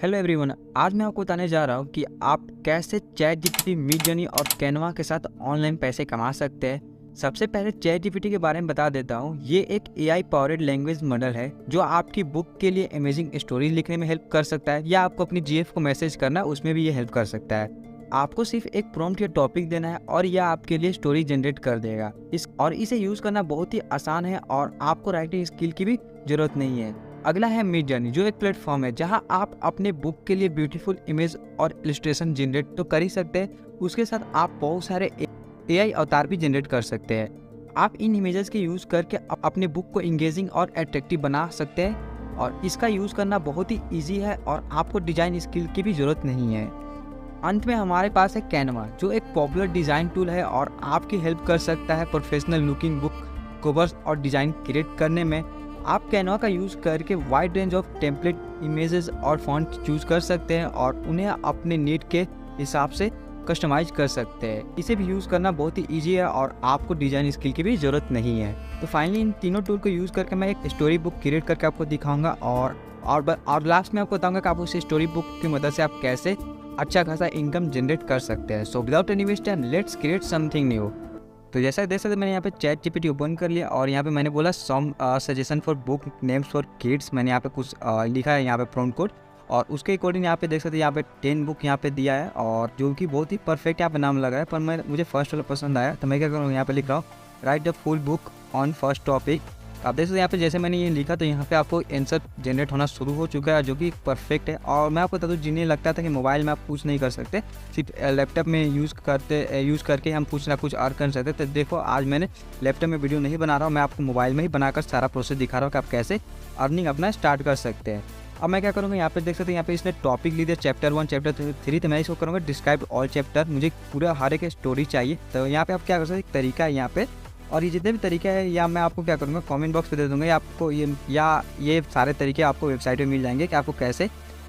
Hello everyone, आज मैं आपको बताने जा रहा हूँ कि आप कैसे चैट जीपीटी, मिडजर्नी और कैनवा के साथ ऑनलाइन पैसे कमा सकते हैं। सबसे पहले चैट जीपीटी के बारे में बता देता हूँ। ये एक एआई पावर्ड लैंग्वेज मॉडल है जो आपकी बुक के लिए अमेजिंग स्टोरीज लिखने में हेल्प कर सकता है, या आपको अपनी जीएफ को मैसेज करना है उसमें भी ये हेल्प कर सकता है। आपको सिर्फ एक प्रॉम्प्ट या टॉपिक देना है और यह आपके लिए स्टोरी जनरेट कर देगा। इसे यूज़ करना बहुत ही आसान है और आपको राइटिंग स्किल की भी जरूरत नहीं है। अगला है मिडजर्नी, जो एक प्लेटफॉर्म है जहां आप अपने बुक के लिए ब्यूटीफुल इमेज और इलस्ट्रेशन जनरेट तो कर ही सकते हैं, उसके साथ आप बहुत सारे एआई अवतार भी जनरेट कर सकते हैं। आप इन इमेजेस के यूज़ करके अपने बुक को इंगेजिंग और अट्रैक्टिव बना सकते हैं और इसका यूज़ करना बहुत ही ईजी है और आपको डिज़ाइन स्किल की भी ज़रूरत नहीं है। अंत में हमारे पास है कैनवा, जो एक पॉपुलर डिज़ाइन टूल है और आपकी हेल्प कर सकता है प्रोफेशनल लुकिंग बुक कवर्स और डिज़ाइन क्रिएट करने में। आप कैनवा का यूज़ करके wide range of template, images और फॉन्ट चूज कर सकते हैं और उन्हें अपने नीड के हिसाब से कस्टमाइज कर सकते हैं। इसे भी यूज़ करना बहुत ही ईजी है और आपको डिज़ाइन स्किल की भी ज़रूरत नहीं है। तो फाइनली इन तीनों टूल को यूज़ करके मैं एक स्टोरी बुक क्रिएट करके आपको दिखाऊंगा और लास्ट में आपको बताऊंगा कि आप उस स्टोरी बुक की मदद से आप कैसे अच्छा खासा इनकम जनरेट कर सकते हैं। So without any waste time, let's create something new. तो जैसा देख सकते मैंने यहाँ पे चैट जीपीटी ओपन कर लिया और यहाँ पे मैंने बोला some suggestion for book names for kids. मैंने यहाँ पे कुछ लिखा है यहाँ पे प्रॉम्प्ट कोड और उसके अकॉर्डिंग यहाँ पे देख सकते हैं यहाँ पे 10 बुक यहाँ पे दिया है और जो कि बहुत ही परफेक्ट यहाँ पे नाम लगा है। पर मुझे फर्स्ट वाला पसंद आया तो मैं क्या करूँ, यहाँ पे लिख रहा हूँ right the full book on first topic. आप देख सकते हैं यहाँ पे जैसे मैंने ये लिखा तो यहाँ पे आपको आंसर जनरेट होना शुरू हो चुका है, जो कि परफेक्ट है। और मैं आपको बता दूँ, जिन्हें लगता था कि मोबाइल में आप कुछ नहीं कर सकते, सिर्फ लैपटॉप में यूज़ करके हम कुछ ना कुछ अर्न कर सकते, तो देखो आज मैंने लैपटॉप में वीडियो नहीं बना रहा हूँ, मैं आपको मोबाइल में ही बनाकर सारा प्रोसेस दिखा रहा हूँ कि आप कैसे अर्निंग अपना स्टार्ट कर सकते हैं। अब मैं क्या करूँगा, यहाँ पे देख सकते हैं यहाँ पे इसने टॉपिक ली दिया चैप्टर 1 चैप्टर 3, तो मैं इसको करूँगा डिस्क्राइब ऑल चैप्टर। मुझे पूरा हर एक स्टोरी चाहिए, तो यहाँ पे आप क्या कर सकते हैं, एक तरीका है यहाँ पे, और ये जितने भी तरीके हैं या मैं आपको क्या करूँगा कमेंट बॉक्स पे दे दूँगा, या आपको ये सारे तरीके आपको वेबसाइट पे मिल जाएंगे कि आपको कैसे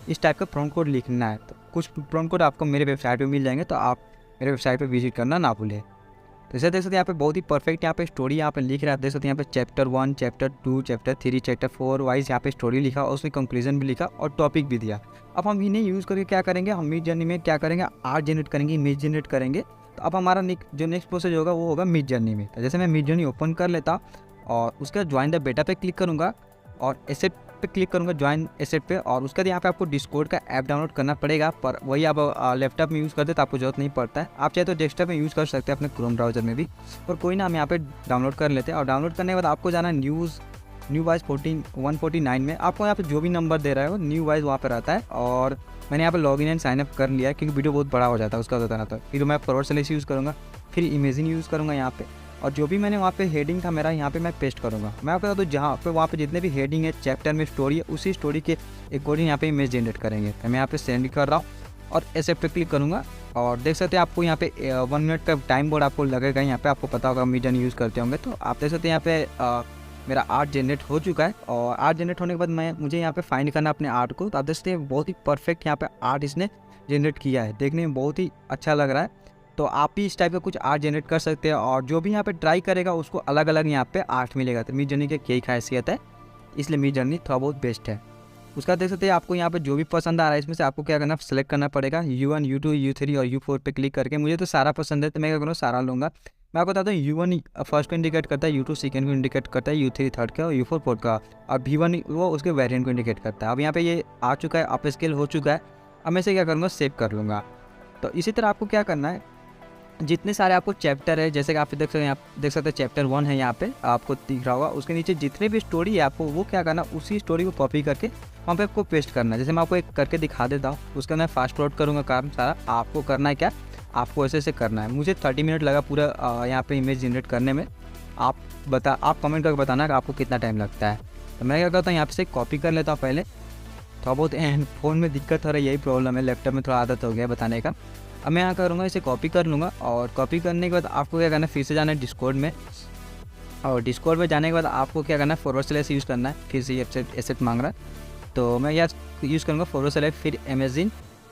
इस टाइप का प्रॉम्प्ट कोड लिखना है। तो कुछ प्रॉम्प्ट कोड आपको मेरे वेबसाइट पे मिल जाएंगे, तो आप मेरे वेबसाइट पे विजिट करना ना भूलें। तो इसे देख सकते हैं यहाँ पे बहुत ही परफेक्ट यहाँ पे स्टोरी यहाँ पे लिख रहा है। देख सकते हैं यहाँ पे chapter 1 chapter 2 chapter 3 chapter 4 wise यहाँ पे स्टोरी लिखा और उसमें कंक्लूजन भी लिखा और टॉपिक भी दिया। अब हम इन्हें यूज़ करके क्या करेंगे, हम मिडजर्नी में क्या करेंगे, आर्ट जनरेट करेंगे, इमेज जनरेट करेंगे। तो अब हमारा जो नेक्स्ट प्रोसेस होगा वो होगा मिडजर्नी में। तो जैसे मैं मिडजर्नी ओपन कर लेता और उसके बाद ज्वाइन द बेटा पे क्लिक करूँगा और एसेट पे क्लिक करूँगा, ज्वाइन एसेट पे, और उसके बाद यहाँ पे आपको डिस्कॉर्ड का ऐप डाउनलोड करना पड़ेगा, पर वही आप लैपटॉप में यूज़ करते तो आपको जरूरत नहीं पड़ता है। आप चाहे तो डेस्कटॉप में यूज़ कर सकते हैं अपने क्रोम ब्राउजर में भी, पर कोई ना, हम यहाँ पे डाउनलोड कर लेते हैं। और डाउनलोड करने के बाद आपको जाना न्यू वाइज 149 में। आपको यहाँ पे जो भी नंबर दे रहा है वो न्यू वाइज वहाँ पर रहता है, और मैंने यहाँ पे लॉगिन एंड साइनअप कर लिया है क्योंकि वीडियो बहुत बड़ा हो जाता है उसका बताना। तो फिर मैं फॉरवर्ड स्लैश यूज़ करूँगा, फिर इमेजिन यूज़ करूँगा यहाँ पे, और जो भी मैंने वहाँ पे हेडिंग था मेरा यहाँ पे मैं पेस्ट करूँगा। मैं आपको बता दूँ जहाँ पे वहाँ पे जितने भी हेडिंग है चैप्टर में स्टोरी है, उसी स्टोरी के अकॉर्डिंग यहाँ पे इमेज जनरेट करेंगे। तो मैं यहाँ पे सेंड कर रहा हूँ और एक्सेप्ट पे क्लिक करूँगा और देख सकते हैं आपको यहाँ पे 1 मिनट का टाइम बोर्ड आपको लगेगा। यहाँ पे आपको पता होगा मिडजर्नी यूज़ करते होंगे, तो आप देख सकते हैं यहाँ पे मेरा आर्ट जनरेट हो चुका है। और आर्ट जनरेट होने के बाद मुझे यहाँ पे फाइंड करना अपने आर्ट को। तो आप देख सकते हैं बहुत ही परफेक्ट यहाँ पे आर्ट इसने जनरेट किया है, देखने में बहुत ही अच्छा लग रहा है। तो आप भी इस टाइप का कुछ आर्ट जनरेट कर सकते हैं, और जो भी यहाँ पे ट्राई करेगा उसको अलग अलग यहाँ पे आर्ट मिलेगा। तो मिडजर्नी की यही खासियत है, इसलिए मिडजर्नी थोड़ा बहुत बेस्ट है। उसका देख सकते हैं आपको यहाँ पे जो भी पसंद आ रहा है इसमें से आपको क्या करना, सेलेक्ट करना पड़ेगा U1 U2 U3 और U4 पे क्लिक करके। मुझे तो सारा पसंद है तो मैं क्या करूँगा, सारा लूँगा। मैं आपको बताता हूँ U1 फर्स्ट को इंडिकेट करता है, U2 सेकंड को इंडिकेट करता है, U3 थर्ड का और U4 फोर्थ का, और V1 वो उसके वेरिएंट को इंडिकेट करता है। अब यहाँ पे ये आ चुका है, अप स्केल हो चुका है। अब मैं इसे क्या करूँगा, सेव कर लूँगा। तो इसी तरह आपको क्या करना है, जितने सारे आपको चैप्टर है, जैसे कि आप देख सकते हैं चैप्टर 1 है यहाँ पे आपको दिख रहा होगा, उसके नीचे जितने भी स्टोरी है आपको वो क्या करना, उसी स्टोरी को कॉपी करके वहाँ पे आपको पेस्ट करना है। जैसे मैं आपको एक करके दिखा देता हूँ, उसका मैं फास्ट फॉरवर्ड करूँगा काम सारा। आपको करना है क्या, आपको ऐसे करना है। मुझे 30 मिनट लगा पूरा यहाँ पे इमेज जनरेट करने में। आप कमेंट करके बताना कि आपको कितना टाइम लगता है। तो मैं क्या करता हूँ, यहाँ पे से कॉपी कर लेता हूँ पहले। थोड़ा बहुत फ़ोन में दिक्कत हो रहा है, यही प्रॉब्लम है, लैपटॉप में थोड़ा आदत हो गया बताने का। अब मैं यहाँ करूँगा, इसे कॉपी कर लूँगा, और कॉपी करने के बाद आपको क्या करना है, फिर से जाना है डिस्कॉर्ड में, और डिस्कॉर्ड में जाने के बाद आपको क्या करना है, फॉरवर्ड स्लैश यूज़ करना है। फिर से एसेट मांग रहा है तो मैं यहाँ यूज़ करूँगा फॉरवर्ड स्लैश फिर इमेजिन,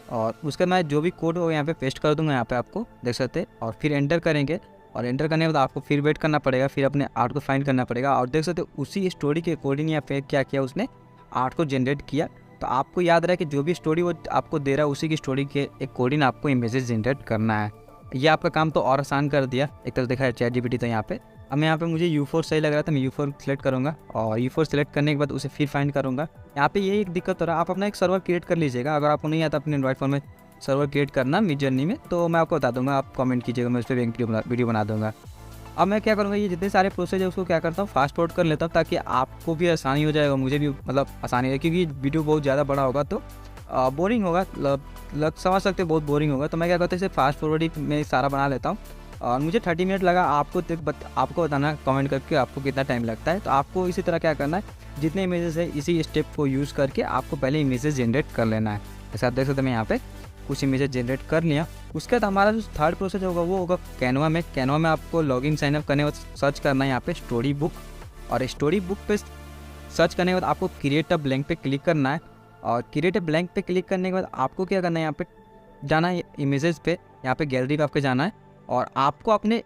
और उसका मैं जो भी कोड हो यहाँ पे पेस्ट कर दूँगा, यहाँ पे आपको देख सकते हैं, और फिर एंटर करेंगे। और एंटर करने के बाद आपको फिर वेट करना पड़ेगा, फिर अपने आर्ट को फाइंड करना पड़ेगा। और देख सकते हो उसी स्टोरी के अकॉर्डिंग यहाँ पे क्या किया, उसने आर्ट को जनरेट किया तो आपको याद रहे कि जो भी स्टोरी वो आपको दे रहा है उसी की स्टोरी के अकॉर्डिंग आपको इमेजेस जनरेट करना है। ये आपका काम तो और आसान कर दिया एक तरह देखा है चैट जीपीटी। तो यहाँ पे अब मैं यहाँ पे मुझे U4 सही लग रहा था, मैं U4 सेलेक्ट करूँगा और U4 सेलेक्ट करने के बाद उसे फिर फाइंड करूँगा। यहाँ पे यही एक दिक्कत हो रहा है, आप अपना एक सर्वर क्रिएट कर लीजिएगा। अगर आपको नहीं आता अपने एंड्रॉइड फ़ोन में सर्वर क्रिएट करना मिडजर्नी में, तो मैं आपको बता दूँगा, आप कमेंट कीजिएगा, मैं उस पर वीडियो बना दूँगा। अब मैं क्या करूँगा, ये जितने सारे प्रोसेस है उसको क्या करता हूँ फास्ट फॉरवर्ड कर लेता हूँ, ताकि आपको भी आसानी हो जाएगा, मुझे भी मतलब आसानी है, क्योंकि वीडियो बहुत ज़्यादा बड़ा होगा तो बोरिंग होगा, समझ सकते बहुत बोरिंग होगा। तो मैं क्या करता हूँ इसे फास्ट फॉरवर्ड ही मैं सारा बना लेता हूँ और मुझे 30 मिनट लगा। आपको बताना कमेंट करके आपको कितना टाइम लगता है। तो आपको इसी तरह क्या करना है, जितने इमेजेस है इसी स्टेप को यूज़ करके आपको पहले इमेजेस जनरेट कर लेना है। जैसे आप देख सकते हैं मैं यहाँ पे कुछ इमेजेस जनरेट कर लिया। उसके बाद हमारा जो थर्ड प्रोसेस होगा वो होगा कैनवा में। कैनवा में आपको लॉगिन साइनअप करने के बाद सर्च करना है यहाँ पे स्टोरी बुक, और स्टोरी बुक पे सर्च करने के बाद आपको क्रिएट अ ब्लैंक पे क्लिक करना है। और क्रिएट अ ब्लैंक पे क्लिक करने के बाद आपको क्या करना है, यहाँ पे जाना है इमेजेस पे, यहाँ पे गैलरी पे आपको जाना है और आपको अपने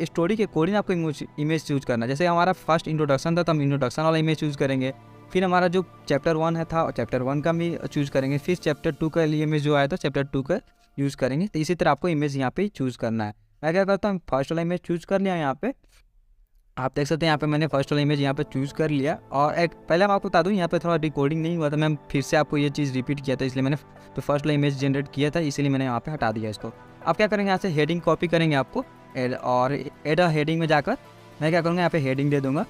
स्टोरी के अकॉर्डिंग आपको इमेज चूज़ करना है। जैसे हमारा फर्स्ट इंट्रोडक्शन था तो हम इंट्रोडक्शन वाला इमेज चूज़ करेंगे, फिर हमारा जो चैप्टर 1 है था चैप्टर 1 का भी चूज़ करेंगे, फिर चैप्टर 2 का लिए इमेज जो आया था चैप्टर 2 का यूज़ करेंगे। तो इसी तरह आपको इमेज यहाँ पे चूज़ करना है। मैं क्या करता हूँ, फर्स्ट वाला इमेज चूज़ कर लिया। यहाँ पे आप देख सकते हैं यहाँ पे मैंने फर्स्ट वाला इमेज यहाँ पे चूज़ कर लिया। और एक पहले मैं आपको बता दूँ यहाँ पे थोड़ा रिकॉर्डिंग नहीं हुआ था, मैं फिर से आपको ये चीज़ रिपीट किया था, इसलिए मैंने तो फर्स्ट वाला इमेज जनरेट किया था, इसलिए मैंने यहाँ पे हटा दिया इसको। आप क्या करेंगे, यहाँ से हेडिंग कॉपी करेंगे आपको और एड हेडिंग में जाकर मैं क्या करूँगा, यहाँ पे हेडिंग दे दूँगा।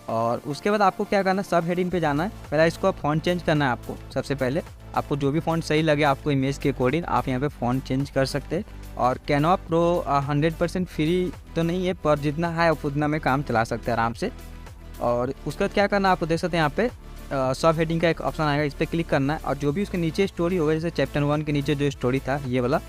और उसके बाद आपको क्या करना है, सब हेडिंग पे जाना है। पहले इसको आप फ़ॉन्ट चेंज करना है आपको। सबसे पहले आपको जो भी फ़ॉन्ट सही लगे आपको इमेज के अकॉर्डिंग आप यहाँ पे फ़ॉन्ट चेंज कर सकते हैं। और कैनवा प्रो 100% फ्री तो नहीं है, पर जितना है उतना में काम चला सकते हैं आराम से। और उसके बाद क्या करना है, आपको देख सकते हैं यहाँ पे सब हेडिंग का एक ऑप्शन आएगा, इस पर क्लिक करना है। और जो भी उसके नीचे स्टोरी होगा, जैसे चैप्टर 1 के नीचे जो स्टोरी था ये वाला,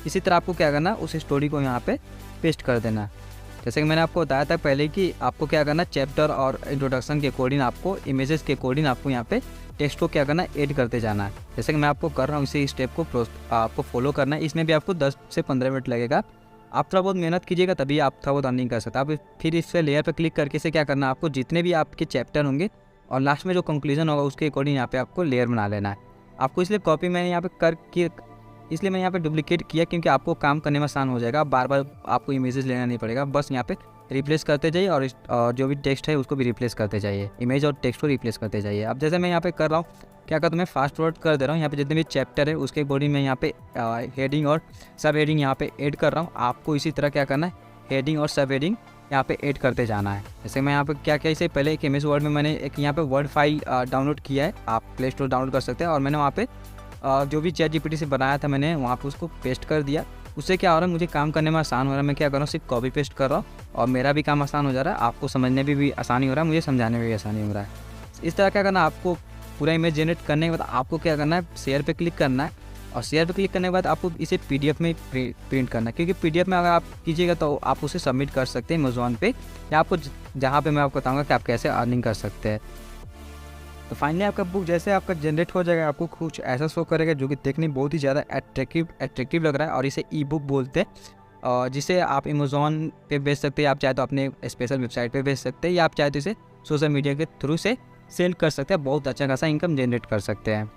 इसी तरह आपको क्या करना है उस स्टोरी को यहाँ पे पेस्ट कर देना है। जैसे कि मैंने आपको बताया था पहले कि आपको क्या करना है, चैप्टर और इंट्रोडक्शन के अकॉर्डिंग आपको इमेजेस के अकॉर्डिंग आपको यहाँ पे टेक्स्ट को क्या करना है, ऐड करते जाना है। जैसे कि मैं आपको कर रहा हूँ, इसी स्टेप को आपको फॉलो करना है। इसमें भी आपको 10 से 15 मिनट लगेगा। आप थोड़ा बहुत मेहनत कीजिएगा तभी आप थोड़ा बहुत अर्निंग कर सकते हैं। आप फिर इस पर लेयर पर क्लिक करके इसे क्या करना है, आपको जितने भी आपके चैप्टर होंगे और लास्ट में जो कंक्लूजन होगा उसके अकॉर्डिंग यहाँ पे आपको लेयर बना लेना है। आपको इसलिए कॉपी मैंने यहाँ पे करके इसलिए मैंने यहाँ पे डुप्लीकेट किया, क्योंकि आपको काम करने में आसान हो जाएगा। बार बार आपको इमेजेस लेना नहीं पड़ेगा, बस यहाँ पे रिप्लेस करते जाइए और जो भी टेक्स्ट है उसको भी रिप्लेस करते जाइए, इमेज और टेक्स्ट को रिप्लेस करते जाइए। अब जैसे मैं यहाँ पे कर रहा हूँ, क्या करता हूँ मैं फास्ट फॉरवर्ड कर दे रहा हूँ। यहाँ पे जितने भी चैप्टर है उसके अकॉर्डिंग मैं यहाँ पे हेडिंग और सब हेडिंग यहाँ पे ऐड कर रहा हूँ। आपको इसी तरह क्या करना है, हेडिंग और सब हेडिंग यहाँ पे ऐड करते जाना है। जैसे मैं यहाँ पे क्या किया, इससे पहले एक MS वर्ड में मैंने एक यहाँ पे वर्ड फाइल डाउनलोड किया है, आप प्ले स्टोर डाउनलोड कर सकते हैं। और मैंने वहाँ पे जो भी चैट जीपीटी से बनाया था मैंने वहाँ पे उसको पेस्ट कर दिया। उससे क्या हो रहा है, मुझे काम करने में आसान हो रहा है। मैं क्या कर रहा हूँ, सिर्फ कॉपी पेस्ट कर रहा हूँ और मेरा भी काम आसान हो जा रहा है, आपको समझने में भी आसानी हो रहा है, मुझे समझाने में भी आसानी हो रहा है। इस तरह क्या करना है, आपको पूरा इमेज जनरेट करने के बाद आपको क्या करना है, शेयर पे क्लिक करना है। और शेयर पे क्लिक करने के बाद आपको इसे PDF में प्रिंट करना है, क्योंकि PDF में अगर आप कीजिएगा तो आप उसे सबमिट कर सकते हैं अमेज़ॉन पे, या आपको जहाँ पे मैं आपको बताऊँगा कि आप कैसे अर्निंग कर सकते हैं। तो फाइनली आपका बुक जैसे आपका जनरेट हो जाएगा, आपको कुछ ऐसा शो करेगा जो कि देखने में बहुत ही ज़्यादा अट्रैक्टिव लग रहा है। और इसे ई-बुक बोलते हैं, जिसे आप अमेज़ॉन पे बेच सकते हैं, आप चाहे तो अपने स्पेशल वेबसाइट पे बेच सकते हैं, या आप चाहे तो इसे सोशल मीडिया के थ्रू से सेल कर सकते हैं, बहुत अच्छा खासा इनकम जनरेट कर सकते हैं।